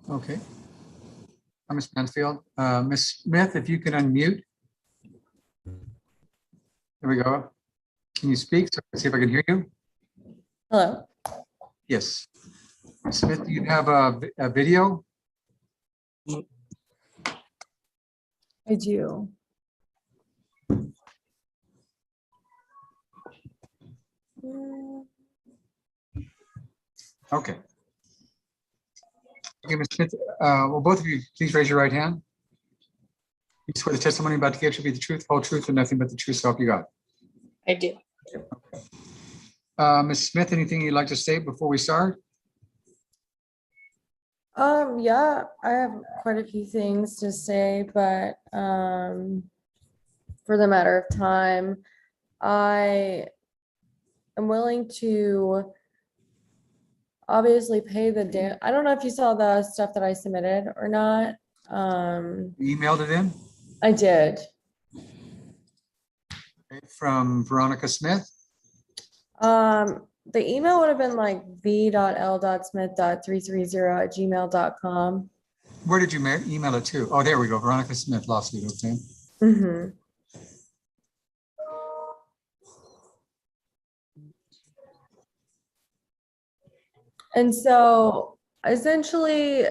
Okay. Ms. Mansfield. Ms. Smith, if you can unmute. There we go. Can you speak? So let's see if I can hear you. Hello. Yes. Ms. Smith, do you have a video? I do. Okay. Okay, Ms. Smith, will both of you please raise your right hand? You swear the testimony you're about to give should be the truth, whole truth, and nothing but the truth, so help you God. I do. Ms. Smith, anything you'd like to say before we start? Yeah, I have quite a few things to say, but for the matter of time, I am willing to obviously pay the I don't know if you saw the stuff that I submitted or not. You emailed it in I did. from Veronica Smith? The email would have been like v.l.smith.330@gmail.com. Where did you email it to? Oh, there we go. Veronica Smith lawsuit. Okay. Mm-hmm. And so essentially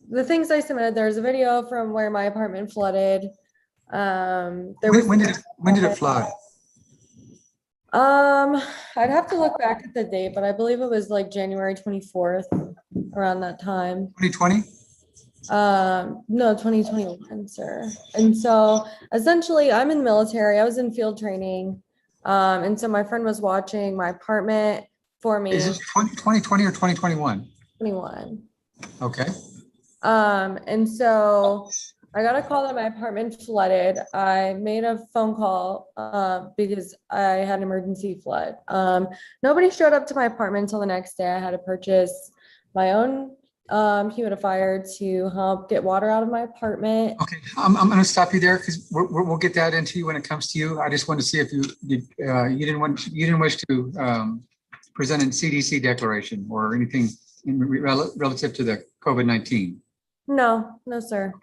the things I submitted, there's a video from where my apartment flooded. When did it flood? I'd have to look back at the date, but I believe it was like January 24th, around that time. 2020? No, 2021, sir. And so essentially I'm in the military. I was in field training. And so my friend was watching my apartment for me. Is it 2020 or 2021? 21. Okay. And so I got a call that my apartment flooded. I made a phone call because I had an emergency flood. Nobody showed up to my apartment until the next day. I had to purchase my own humidifier to help get water out of my apartment. Okay, I'm going to stop you there because we'll get that into you when it comes to you. I just wanted to see if you didn't wish to present a CDC declaration or anything relative to the COVID-19. No, sir.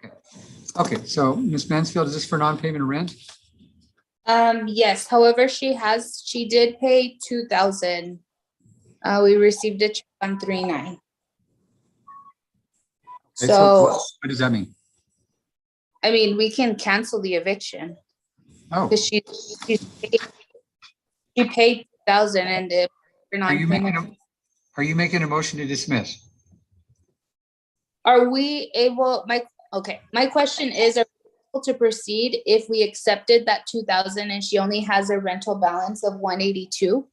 Okay, so Ms. Mansfield, is this for non-payment of rent? Yes, however, she did pay 2,000. We received a check on 3/9. Okay, So, what does that mean? I mean, we can cancel the eviction Oh, because she paid 2,000 and if you're not are you making a motion to dismiss? Are we able, my question is, are we able to proceed if we accepted that 2,000 and she only has a rental balance of 182?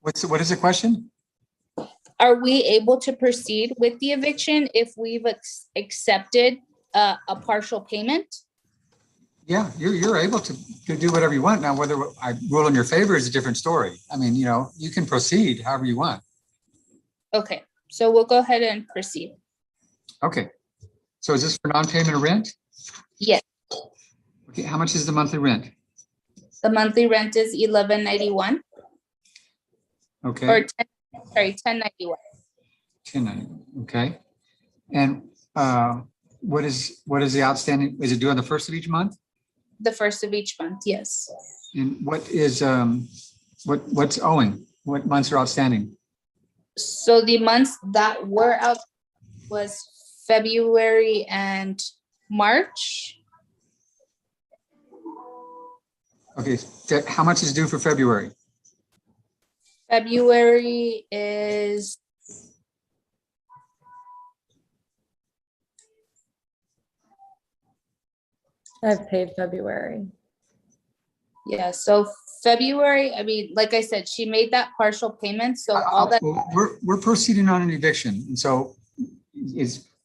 What is the question? Are we able to proceed with the eviction if we've accepted a partial payment? Yeah, you're able to do whatever you want. Now, whether I rule in your favor is a different story. I mean, you can proceed however you want. Okay, so we'll go ahead and proceed. Okay. So is this for non-payment of rent? Yes, Okay, how much is the monthly rent? the monthly rent is $11.91 Okay. or $10.91. 1091. Okay. And what is the outstanding? Is it due on the first of each month? The first of each month, yes. And what is what's owing? What months are outstanding? So the months that were out was February and March. Okay, how much is due for February? February is I've paid February. yeah, so February, I mean, like I said, she made that partial payment, so all that. Well, we're proceeding on an eviction, and so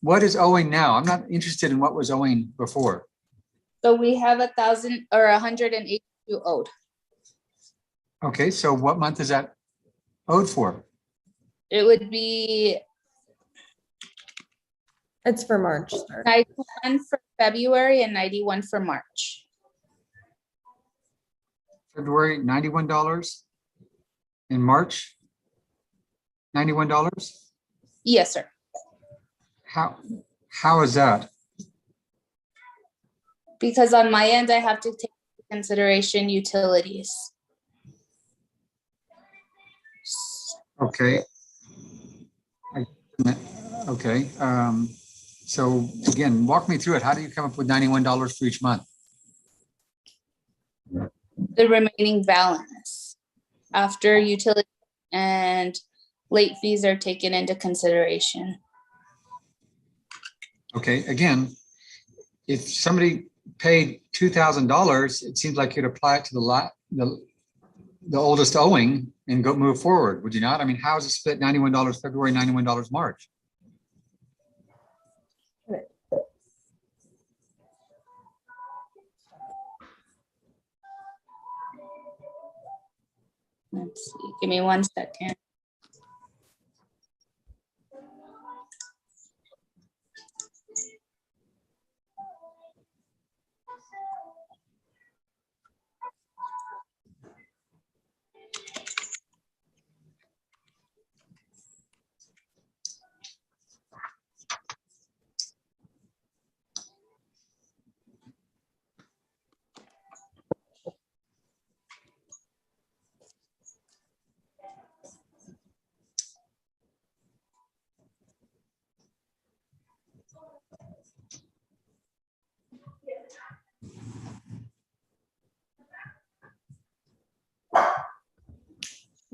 what is owing now? I'm not interested in what was owing before. So we have 1,000 or 182 owed. Okay, so what month is that owed for? It would be It's for March, sir. 91 for February and 91 for March. February, $91. In March, $91. Yes, sir. How is that? Because on my end, I have to take into consideration utilities. Okay. Okay, so again, walk me through it. How do you come up with $91 for each month? The remaining balance after utility and late fees are taken into consideration. Okay, again, if somebody paid $2,000, it seems like you'd apply it to the oldest owing and go move forward, would you not? I mean, how is it split $91 February, $91 March? Let's see, give me 1 second.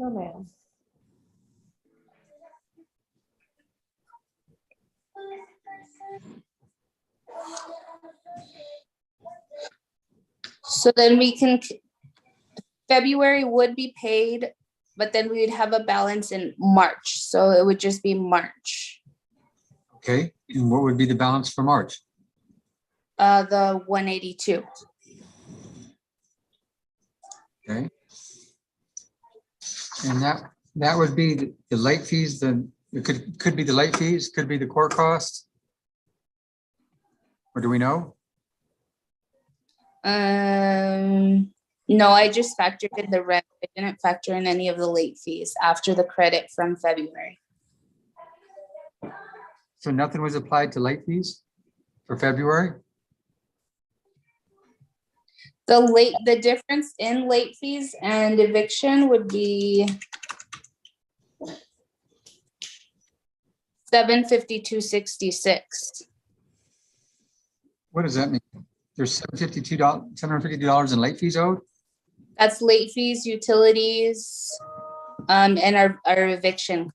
No, ma'am. So then we can, February would be paid, but then we would have a balance in March. So it would just be March. Okay, and what would be the balance for March? The 182. Okay. And that would be the late fees, then it could be the late fees, could be the court costs. Or do we know? No, I just factored in the rent. I didn't factor in any of the late fees after the credit from February. So nothing was applied to late fees for February? The difference in late fees and eviction would be $752.66. What does that mean? There's $752 in late fees owed? That's late fees, utilities, and our eviction.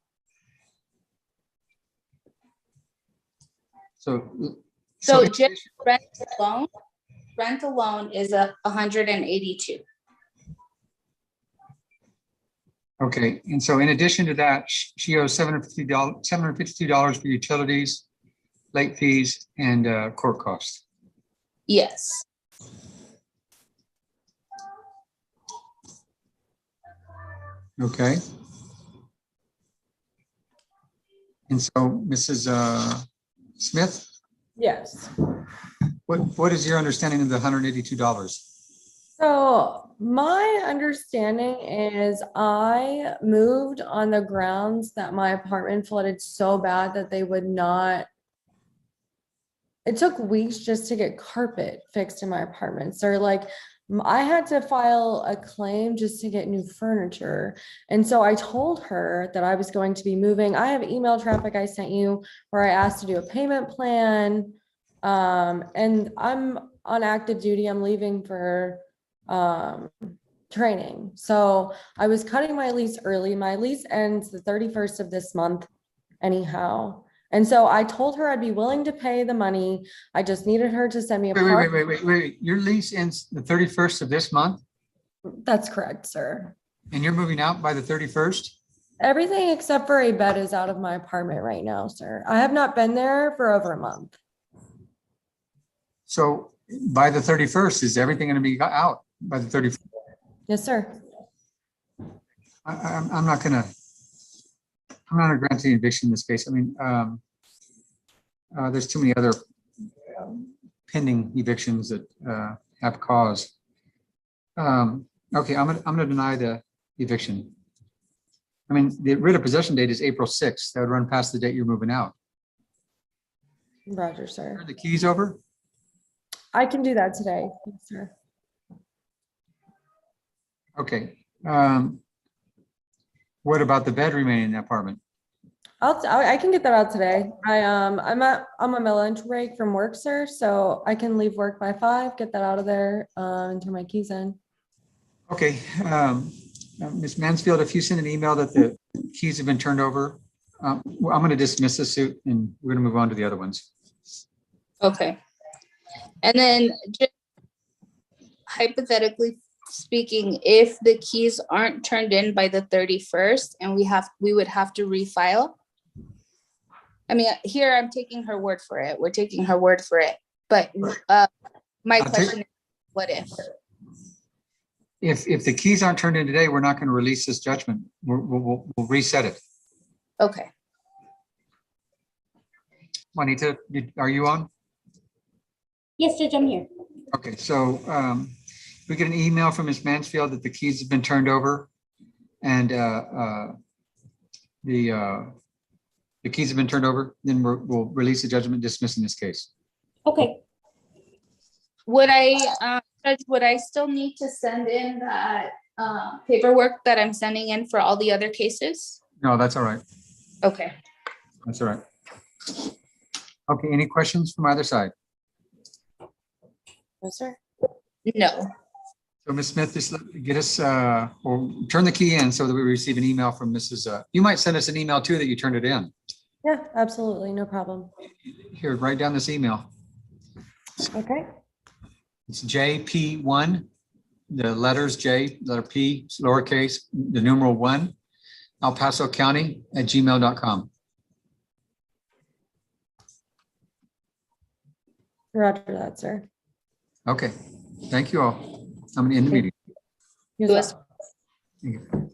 So Just rent alone is 182. okay, and so in addition to that, she owes $752 for utilities, late fees, and court costs. Yes. Okay. And so Mrs. Smith, Yes. what is your understanding of the $182? So my understanding is I moved on the grounds that my apartment flooded so bad that they would not. It took weeks just to get carpet fixed in my apartment. So like I had to file a claim just to get new furniture. And so I told her that I was going to be moving. I have email traffic I sent you where I asked to do a payment plan. And I'm on active duty. I'm leaving for training. So I was cutting my lease early. My lease ends the 31st of this month anyhow. And so I told her I'd be willing to pay the money. I just needed her to send me a part. Wait. Your lease ends the 31st of this month That's correct, sir. and you're moving out by the 31st? Everything except for a bed is out of my apartment right now, sir. I have not been there for over a month. So by the 31st, is everything going to be out by the 31st? Yes, sir. I'm not going to grant the eviction in this case. I mean, there's too many other pending evictions that have cause. Okay, I'm going to deny the eviction. I mean, the writ of possession date is April 6th. That would run past the date you're moving out. Roger, sir. Turn the keys over? I can do that today, yes, sir. Okay. What about the bed remaining in the apartment? I can get that out today. I'm on my lunch break from work, sir, so I can leave work by 5, get that out of there, and turn my keys in. Okay. Ms. Mansfield, if you send an email that the keys have been turned over, well, I'm going to dismiss the suit and we're going to move on to the other ones. Okay. And then just hypothetically speaking, if the keys aren't turned in by the 31st and we would have to refile. I mean, here I'm taking her word for it. We're taking her word for it. But my question is, what if? If the keys aren't turned in today, we're not going to release this judgment. We'll reset it. Okay. Juanita, are you on? Yes, Judge, I'm here. Okay, so we get an email from Ms. Mansfield that the keys have been turned over and the keys have been turned over, then we'll release the judgment dismissing this case. Okay. Would Judge, would I still need to send in that paperwork that I'm sending in for all the other cases? No, that's all right. Okay. That's all right. Okay, any questions from either side? No, sir. No. So Ms. Smith, just get us, or turn the key in so that we receive an email from Mrs. You might send us an email too that you turned it in. Yeah, absolutely, no problem. Here, write down this email. Okay, It's JP1, the letters J, letter P, lowercase, the numeral 1, El Paso County @gmail.com. roger that, sir. Okay, thank you all. I'm going to end the meeting. You as well. Thank you.